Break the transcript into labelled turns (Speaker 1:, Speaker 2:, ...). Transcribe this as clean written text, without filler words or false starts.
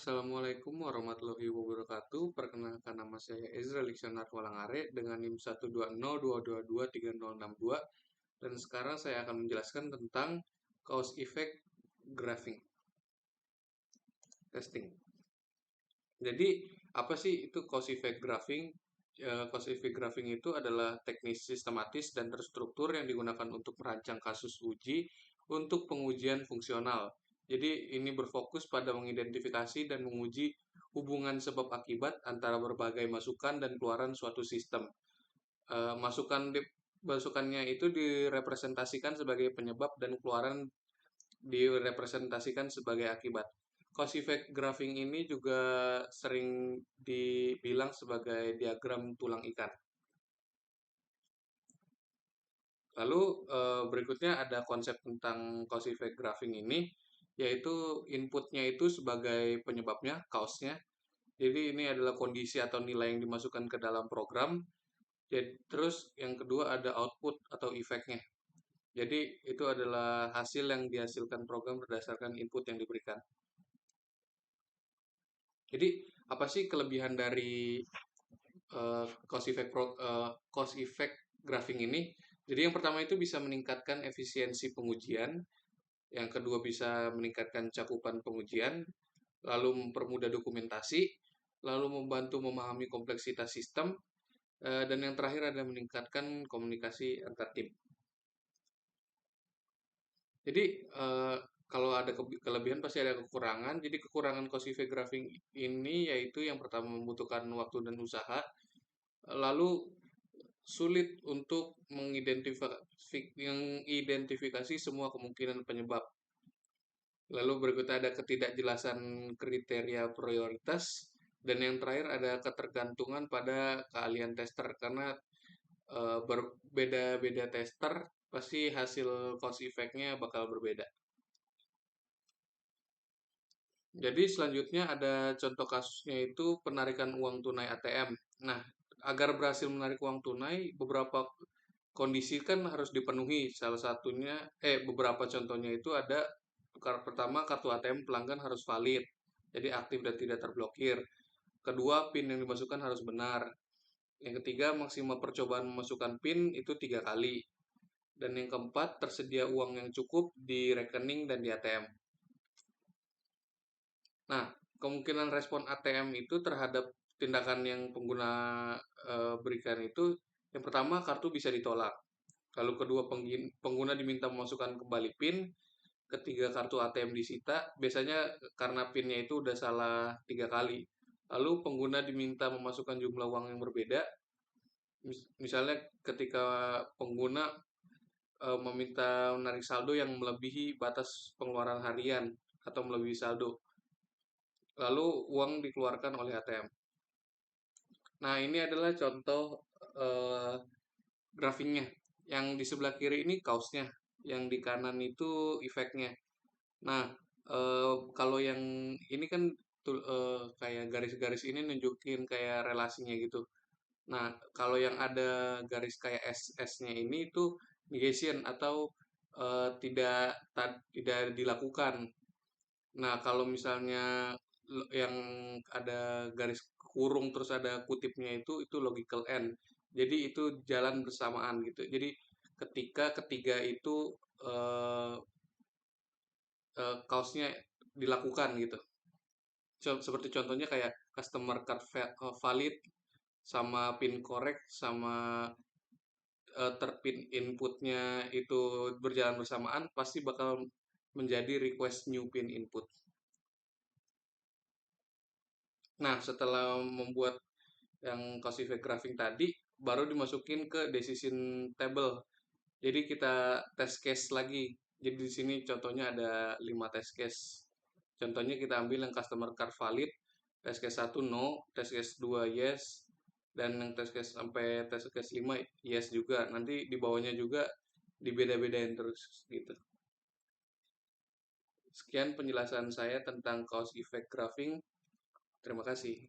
Speaker 1: Assalamualaikum warahmatullahi wabarakatuh. Perkenalkan nama saya Ezra Liksanar Walangare dengan NIM 12022223062 dan sekarang saya akan menjelaskan tentang cause effect graphing testing. Jadi, apa sih itu cause effect graphing? Cause effect graphing itu adalah teknis sistematis dan terstruktur yang digunakan untuk merancang kasus uji untuk pengujian fungsional. Jadi, ini berfokus pada mengidentifikasi dan menguji hubungan sebab akibat antara berbagai masukan dan keluaran suatu sistem. Eh, masukan masukannya itu direpresentasikan sebagai penyebab dan keluaran direpresentasikan sebagai akibat. Cause effect graphing ini juga sering dibilang sebagai diagram tulang ikan. Lalu berikutnya ada konsep tentang cause effect graphing ini, yaitu inputnya itu sebagai penyebabnya, cause-nya. Jadi ini adalah kondisi atau nilai yang dimasukkan ke dalam program. Jadi, terus yang kedua ada output atau efeknya. Jadi itu adalah hasil yang dihasilkan program berdasarkan input yang diberikan. Jadi apa sih kelebihan dari cost effect graphing ini? Jadi yang pertama itu bisa meningkatkan efisiensi pengujian, yang kedua bisa meningkatkan cakupan pengujian, lalu mempermudah dokumentasi, lalu membantu memahami kompleksitas sistem, dan yang terakhir ada meningkatkan komunikasi antar tim. Jadi kalau ada kelebihan pasti ada kekurangan. Jadi kekurangan cost effect graphing ini yaitu yang pertama membutuhkan waktu dan usaha, lalu sulit untuk mengidentifikasi semua kemungkinan penyebab. Lalu berikutnya ada ketidakjelasan kriteria prioritas, dan yang terakhir ada ketergantungan pada keahlian tester karena berbeda-beda tester pasti hasil cost effect-nya bakal berbeda. Jadi selanjutnya ada contoh kasusnya itu penarikan uang tunai ATM. Nah, agar berhasil menarik uang tunai, beberapa kondisi kan harus dipenuhi. Salah satunya, beberapa contohnya itu ada pertama kartu ATM pelanggan harus valid, jadi aktif dan tidak terblokir. Kedua, PIN yang dimasukkan harus benar. Yang ketiga, maksimal percobaan memasukkan PIN itu 3 kali. Dan yang keempat, tersedia uang yang cukup di rekening dan di ATM. Nah, kemungkinan respon ATM itu terhadap tindakan yang pengguna berikan itu, yang pertama kartu bisa ditolak. Lalu kedua pengguna diminta memasukkan kembali PIN, ketiga kartu ATM disita, biasanya karena PIN-nya itu udah salah 3 kali. Lalu pengguna diminta memasukkan jumlah uang yang berbeda, misalnya ketika pengguna meminta menarik saldo yang melebihi batas pengeluaran harian atau melebihi saldo. Lalu uang dikeluarkan oleh ATM. Nah, ini adalah contoh eh, grafiknya. Yang di sebelah kiri ini kaosnya, yang di kanan itu efeknya. Nah, kalau yang ini kan kayak garis-garis ini nunjukin kayak relasinya gitu. Nah, kalau yang ada garis kayak SS-nya ini itu negation atau tidak dilakukan. Nah, kalau misalnya yang ada garis kurung terus ada kutipnya itu logical end. Jadi itu jalan bersamaan gitu. Jadi ketika ketiga itu eh, kaosnya dilakukan gitu. Seperti contohnya kayak customer card valid sama pin correct sama terpin inputnya itu berjalan bersamaan pasti bakal menjadi request new pin input. Nah, setelah membuat yang cost effect graphing tadi, baru dimasukin ke decision table. Jadi kita test case lagi. Jadi di sini contohnya ada 5 test case. Contohnya kita ambil yang customer card valid, test case 1 no, test case 2 yes, dan yang test case sampai test case 5 yes juga. Nanti di bawahnya juga dibeda-bedain terus gitu. Sekian penjelasan saya tentang cause effect graphing. Terima kasih.